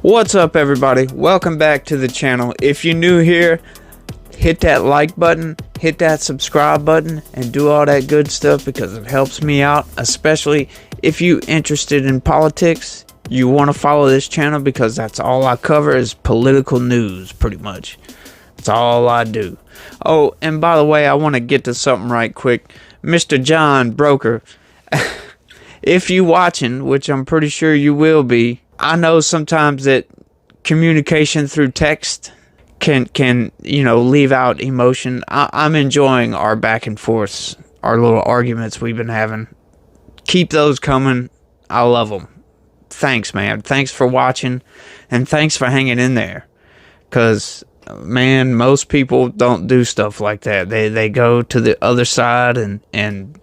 What's up, everybody? Welcome back to the channel. If you're new here, hit that like button, hit that subscribe button, and do all that good stuff because it helps me out, especially if you're interested in politics. You want to follow this channel because that's all I cover is political news, pretty much. That's all I do. Oh, and by the way, I want to get to something right quick. Mr. John Broker, if you watching, which I'm pretty sure you will be, I know sometimes that communication through text can leave out emotion. I'm enjoying our back and forths, our little arguments we've been having. Keep those coming. I love them. Thanks, man. Thanks for watching, and thanks for hanging in there. Because, man, most people don't do stuff like that. They go to the other side and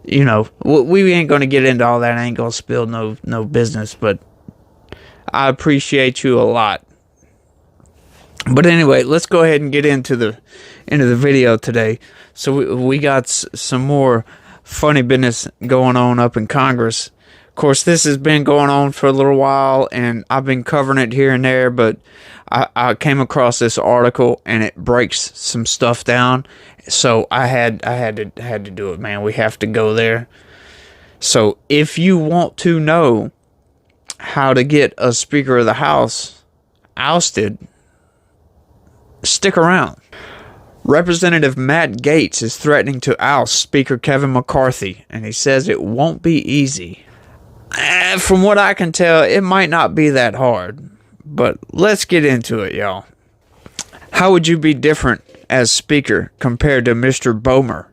you know, we ain't going to get into all that. I ain't going to spill no business, but I appreciate you a lot. But anyway, let's go ahead and get into the video today. So we got some more funny business going on up in Congress. Of course, this has been going on for a little while, and I've been covering it here and there, but I came across this article, and it breaks some stuff down. So I had to do it, man. We have to go there. So if you want to know how to get a Speaker of the House ousted, stick around. Representative Matt Gaetz is threatening to oust Speaker Kevin McCarthy, and he says it won't be easy. From what I can tell, it might not be that hard, but let's get into it, y'all. How would you be different as Speaker compared to Mr. Boehmer?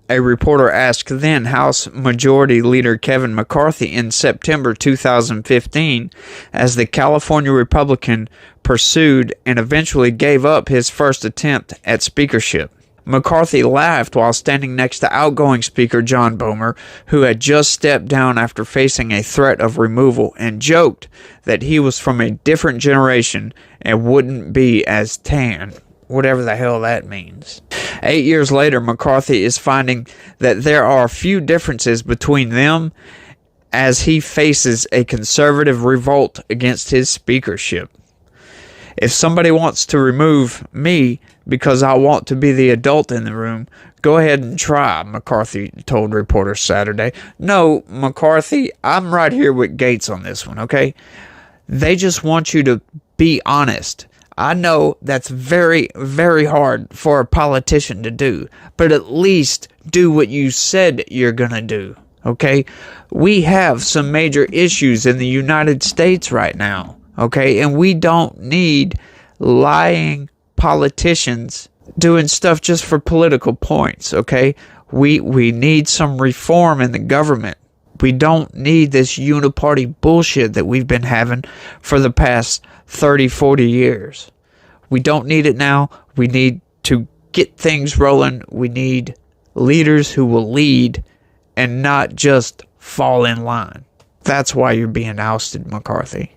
A reporter asked then House Majority Leader Kevin McCarthy in September 2015 as the California Republican pursued and eventually gave up his first attempt at speakership. McCarthy laughed while standing next to outgoing Speaker John Boehmer, who had just stepped down after facing a threat of removal, and joked that he was from a different generation and wouldn't be as tan, whatever the hell that means. 8 years later, McCarthy is finding that there are few differences between them as he faces a conservative revolt against his speakership. If somebody wants to remove me because I want to be the adult in the room, go ahead and try, McCarthy told reporters Saturday. No, McCarthy, I'm right here with Gaetz on this one, okay? They just want you to be honest. I know that's very, very hard for a politician to do, but at least do what you said you're going to do, okay? We have some major issues in the United States right now, okay? And we don't need lying politicians doing stuff just for political points, okay? We need some reform in the government. We don't need this uniparty bullshit that we've been having for the past 30, 40 years. We don't need it now. We need to get things rolling. We need leaders who will lead and not just fall in line. That's why you're being ousted, McCarthy.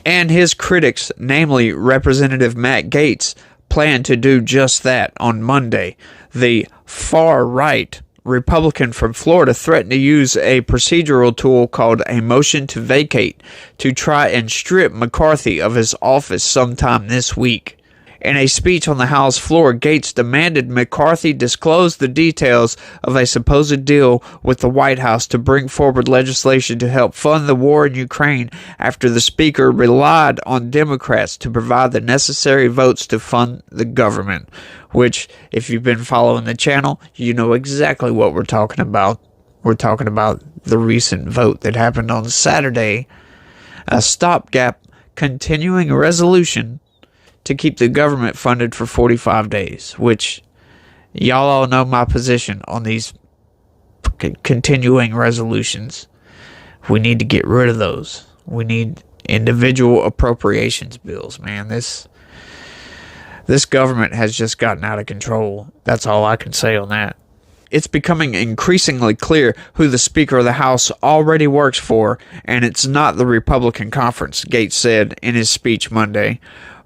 And his critics, namely Representative Matt Gaetz, plan to do just that on Monday. The far-right Republican from Florida threatened to use a procedural tool called a motion to vacate to try and strip McCarthy of his office sometime this week. In a speech on the House floor, Gaetz demanded McCarthy disclose the details of a supposed deal with the White House to bring forward legislation to help fund the war in Ukraine after the Speaker relied on Democrats to provide the necessary votes to fund the government, which, if you've been following the channel, you know exactly what we're talking about. We're talking about the recent vote that happened on Saturday, a stopgap continuing resolution to keep the government funded for 45 days, which y'all all know my position on these continuing resolutions. We need to get rid of those. We need individual appropriations bills, man. This government has just gotten out of control. That's all I can say on that. It's becoming increasingly clear who the Speaker of the House already works for, and it's not the Republican conference, Gaetz said in his speech Monday.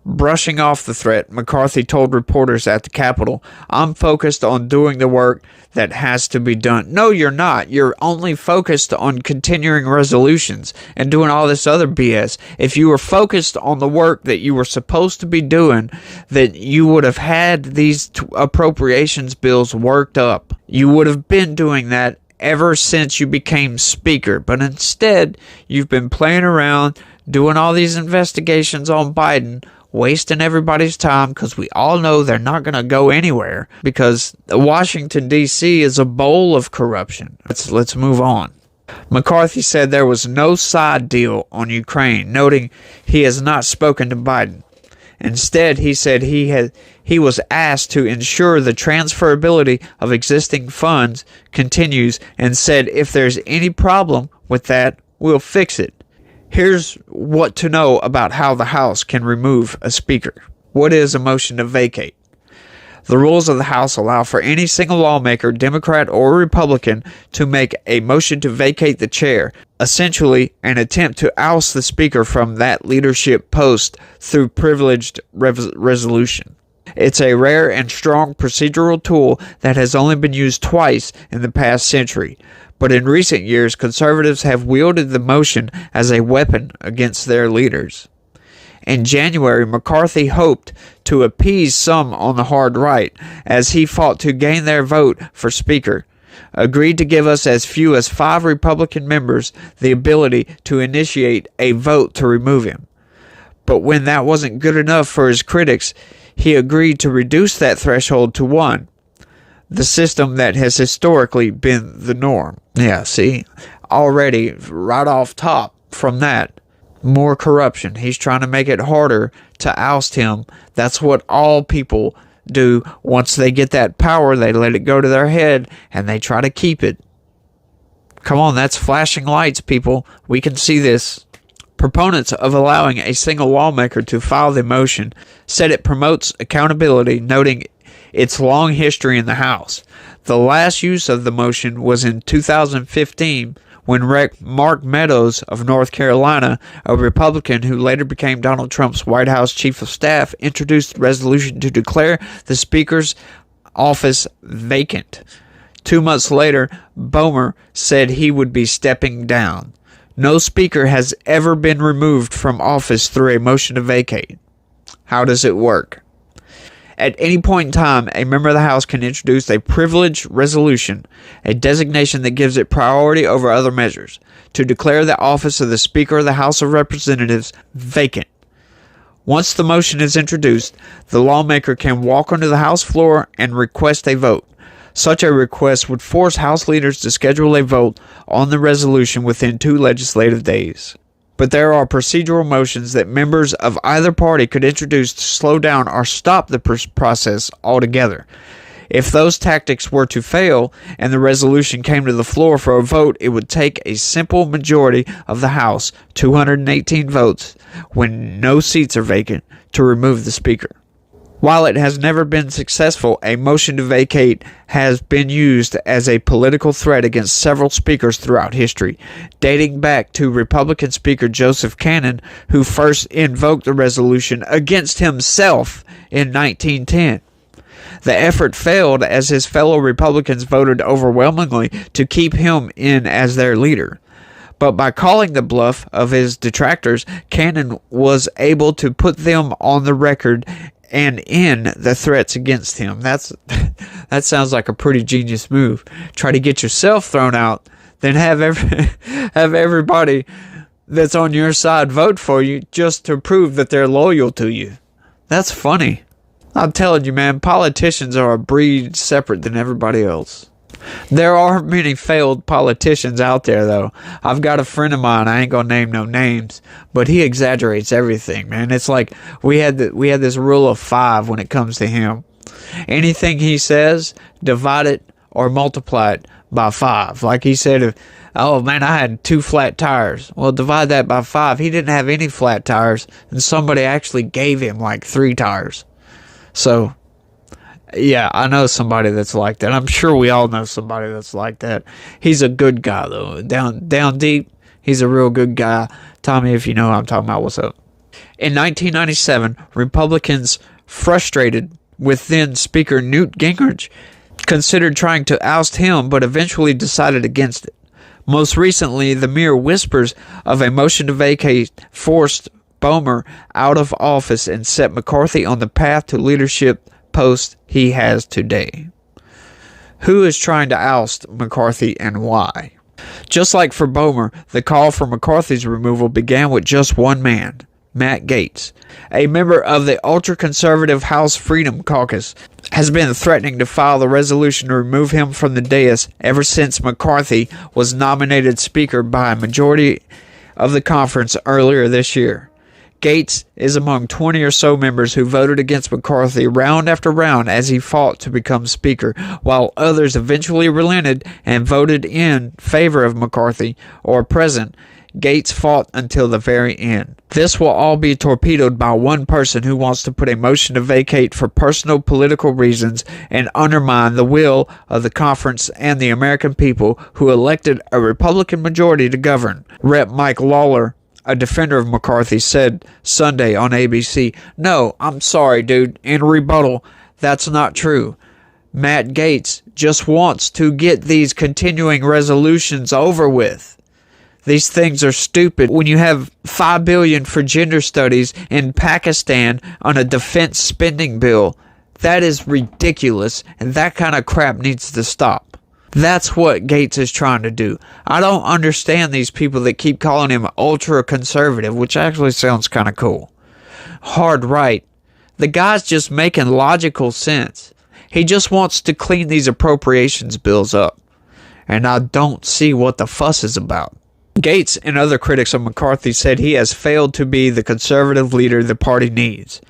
Brushing off the threat, McCarthy told reporters at the Capitol, "I'm focused on doing the work that has to be done." No, you're not. You're only focused on continuing resolutions and doing all this other BS. If you were focused on the work that you were supposed to be doing, that you would have had these appropriations bills worked up. You would have been doing that ever since you became Speaker. But instead, you've been playing around, doing all these investigations on Biden, wasting everybody's time, because we all know they're not going to go anywhere, because Washington, D.C. is a bowl of corruption. Let's move on. McCarthy said there was no side deal on Ukraine, noting he has not spoken to Biden. Instead, he said he was asked to ensure the transferability of existing funds continues, and said if there's any problem with that, we'll fix it. Here's what to know about how the House can remove a speaker. What is a motion to vacate? The rules of the House allow for any single lawmaker, Democrat or Republican, to make a motion to vacate the chair, essentially an attempt to oust the speaker from that leadership post through privileged resolution. It's a rare and strong procedural tool that has only been used twice in the past century. But in recent years, conservatives have wielded the motion as a weapon against their leaders. In January, McCarthy hoped to appease some on the hard right as he fought to gain their vote for Speaker, agreed to give us as few as 5 Republican members the ability to initiate a vote to remove him. But when that wasn't good enough for his critics, he agreed to reduce that threshold to 1. The system that has historically been the norm. Yeah, see? Already, right off top from that, more corruption. He's trying to make it harder to oust him. That's what all people do. Once they get that power, they let it go to their head, and they try to keep it. Come on, that's flashing lights, people. We can see this. Proponents of allowing a single lawmaker to file the motion said it promotes accountability, noting its long history in the House. The last use of the motion was in 2015 when Mark Meadows of North Carolina, a Republican who later became Donald Trump's White House Chief of Staff, introduced a resolution to declare the Speaker's office vacant. 2 months later, Boehmer said he would be stepping down. No Speaker has ever been removed from office through a motion to vacate. How does it work? At any point in time, a member of the House can introduce a privilege resolution, a designation that gives it priority over other measures, to declare the office of the Speaker of the House of Representatives vacant. Once the motion is introduced, the lawmaker can walk onto the House floor and request a vote. Such a request would force House leaders to schedule a vote on the resolution within 2 legislative days. But there are procedural motions that members of either party could introduce to slow down or stop the process altogether. If those tactics were to fail and the resolution came to the floor for a vote, it would take a simple majority of the House, 218 votes, when no seats are vacant, to remove the Speaker. While it has never been successful, a motion to vacate has been used as a political threat against several speakers throughout history, dating back to Republican Speaker Joseph Cannon, who first invoked the resolution against himself in 1910. The effort failed as his fellow Republicans voted overwhelmingly to keep him in as their leader. But by calling the bluff of his detractors, Cannon was able to put them on the record and end the threats against him. That sounds like a pretty genius move. Try to get yourself thrown out, then have everybody that's on your side vote for you just to prove that they're loyal to you. That's funny. I'm telling you, man, politicians are a breed separate than everybody else. There are many failed politicians out there, though. I've got a friend of mine, I ain't gonna name no names, but he exaggerates everything, man. It's like we had this rule of 5 when it comes to him. Anything he says, divide it or multiply it by 5. Like he said, oh man, I had 2 flat tires. Well, divide that by 5. He didn't have any flat tires, and somebody actually gave him like 3 tires. So yeah, I know somebody that's like that. I'm sure we all know somebody that's like that. He's a good guy, though. Down deep, he's a real good guy. Tommy, if you know what I'm talking about, what's up? In 1997, Republicans, frustrated with then Speaker Newt Gingrich, considered trying to oust him but eventually decided against it. Most recently, the mere whispers of a motion to vacate forced Boehmer out of office and set McCarthy on the path to leadership post he has today. Who is trying to oust McCarthy and why? Just like for Boehmer, the call for McCarthy's removal began with just one man, Matt Gaetz. A member of the ultra-conservative House Freedom Caucus has been threatening to file the resolution to remove him from the dais ever since McCarthy was nominated Speaker by a majority of the conference earlier this year. Gaetz is among 20 or so members who voted against McCarthy round after round as he fought to become Speaker, while others eventually relented and voted in favor of McCarthy or President. Gaetz fought until the very end. This will all be torpedoed by one person who wants to put a motion to vacate for personal political reasons and undermine the will of the conference and the American people who elected a Republican majority to govern. Rep. Mike Lawler, a defender of McCarthy, said Sunday on ABC, "No, I'm sorry, dude. In rebuttal, that's not true. Matt Gaetz just wants to get these continuing resolutions over with. These things are stupid. When you have $5 billion for gender studies in Pakistan on a defense spending bill, that is ridiculous, and that kind of crap needs to stop." That's what Gaetz is trying to do. I don't understand these people that keep calling him ultra-conservative, which actually sounds kind of cool. Hard right. The guy's just making logical sense. He just wants to clean these appropriations bills up. And I don't see what the fuss is about. Gaetz and other critics of McCarthy said he has failed to be the conservative leader the party needs.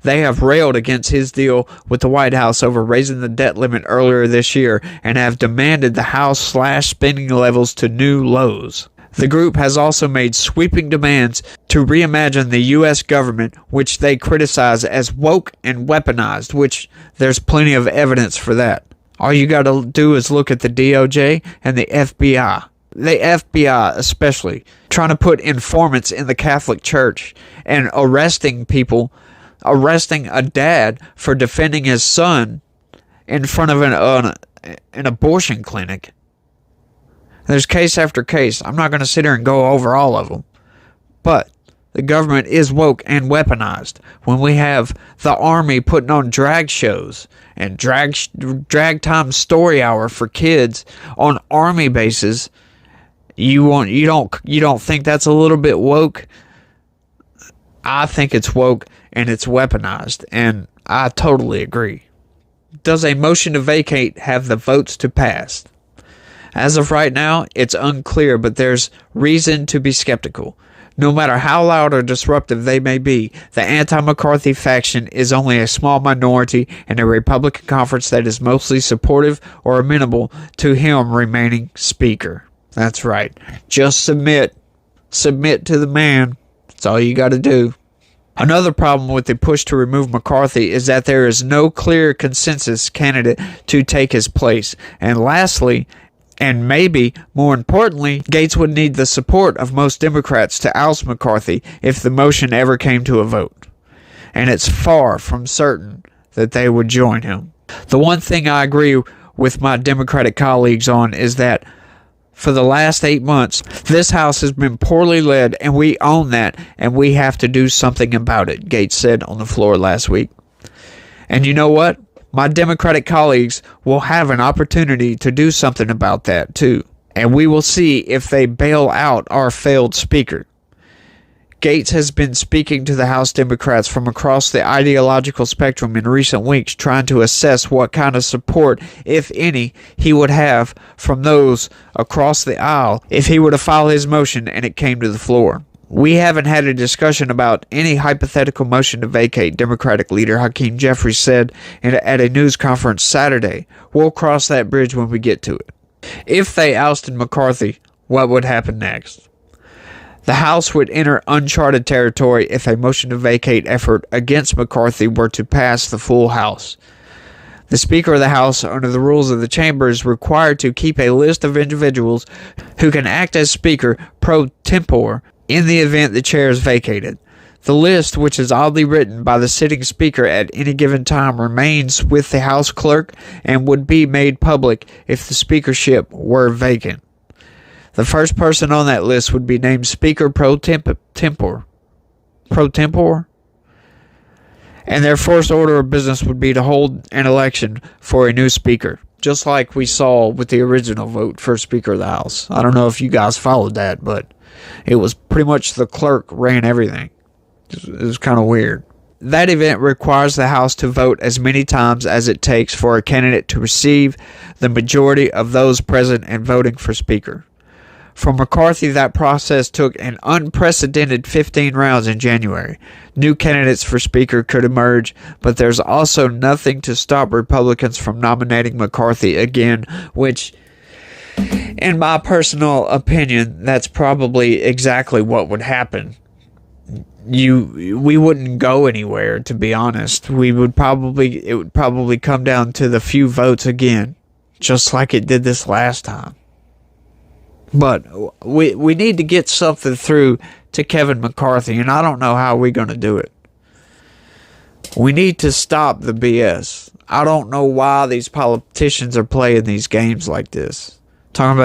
They have railed against his deal with the White House over raising the debt limit earlier this year and have demanded the House slash spending levels to new lows. The group has also made sweeping demands to reimagine the U.S. government, which they criticize as woke and weaponized, which there's plenty of evidence for that. All you got to do is look at the DOJ and the FBI. The FBI especially, trying to put informants in the Catholic Church and arresting a dad for defending his son in front of an abortion clinic. There's case after case. I'm not going to sit here and go over all of them. But the government is woke and weaponized. When we have the army putting on drag shows and drag time story hour for kids on army bases, you don't think that's a little bit woke? I think it's woke and it's weaponized, and I totally agree. Does a motion to vacate have the votes to pass? As of right now, it's unclear, but there's reason to be skeptical. No matter how loud or disruptive they may be, the anti-McCarthy faction is only a small minority in a Republican conference that is mostly supportive or amenable to him remaining Speaker. That's right. Just submit. Submit to the man. That's all you got to do. Another problem with the push to remove McCarthy is that there is no clear consensus candidate to take his place. And lastly, and maybe more importantly, Gaetz would need the support of most Democrats to oust McCarthy if the motion ever came to a vote. And it's far from certain that they would join him. The one thing I agree with my Democratic colleagues on is that for the last 8 months, this House has been poorly led, and we own that, and we have to do something about it, Gaetz said on the floor last week. And you know what? My Democratic colleagues will have an opportunity to do something about that, too. And we will see if they bail out our failed Speaker. Gaetz has been speaking to the House Democrats from across the ideological spectrum in recent weeks, trying to assess what kind of support, if any, he would have from those across the aisle if he were to file his motion and it came to the floor. We haven't had a discussion about any hypothetical motion to vacate, Democratic leader Hakeem Jeffries said at a news conference Saturday. We'll cross that bridge when we get to it. If they ousted McCarthy, what would happen next? The House would enter uncharted territory if a motion to vacate effort against McCarthy were to pass the full House. The Speaker of the House, under the rules of the chamber, is required to keep a list of individuals who can act as Speaker pro tempore in the event the chair is vacated. The list, which is oddly written by the sitting speaker at any given time, remains with the House clerk and would be made public if the speakership were vacant. The first person on that list would be named Speaker pro tempore, and their first order of business would be to hold an election for a new speaker, just like we saw with the original vote for Speaker of the House. I don't know if you guys followed that, but it was pretty much the clerk ran everything. It was kind of weird. That event requires the House to vote as many times as it takes for a candidate to receive the majority of those present and voting for Speaker. For McCarthy, that process took an unprecedented 15 rounds in January. New candidates for Speaker could emerge, but there's also nothing to stop Republicans from nominating McCarthy again, which, in my personal opinion, that's probably exactly what would happen. We wouldn't go anywhere, to be honest. It would probably come down to the few votes again, just like it did this last time. But we need to get something through to Kevin McCarthy, and I don't know how we're going to do it. We need to stop the BS. I don't know why these politicians are playing these games like this.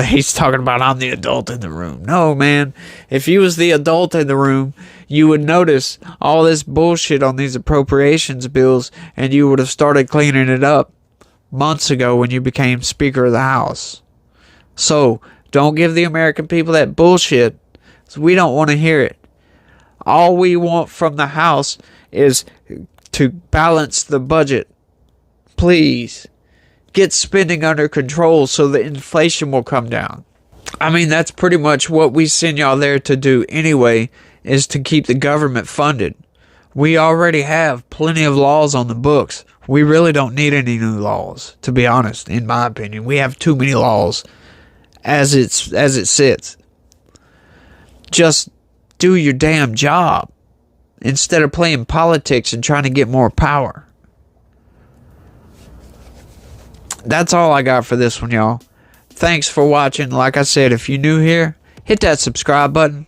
He's talking about I'm the adult in the room. No, man. If you was the adult in the room, you would notice all this bullshit on these appropriations bills, and you would have started cleaning it up months ago when you became Speaker of the House. So, don't give the American people that bullshit. We don't want to hear it. All we want from the House is to balance the budget. Please. Get spending under control so the inflation will come down. I mean, that's pretty much what we send y'all there to do anyway, is to keep the government funded. We already have plenty of laws on the books. We really don't need any new laws, to be honest, in my opinion. We have too many laws as it sits. Just do your damn job instead of playing politics and trying to get more power. That's all I got for this one, y'all. Thanks for watching. Like I said, if you're new here, hit that subscribe button.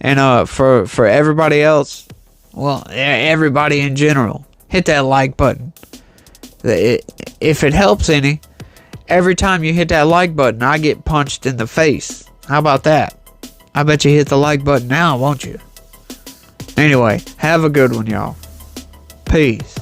And for everybody else, well, everybody in general, hit that like button. If it helps any, every time you hit that like button, I get punched in the face. How about that? I bet you hit the like button now, won't you? Anyway, have a good one, y'all. Peace.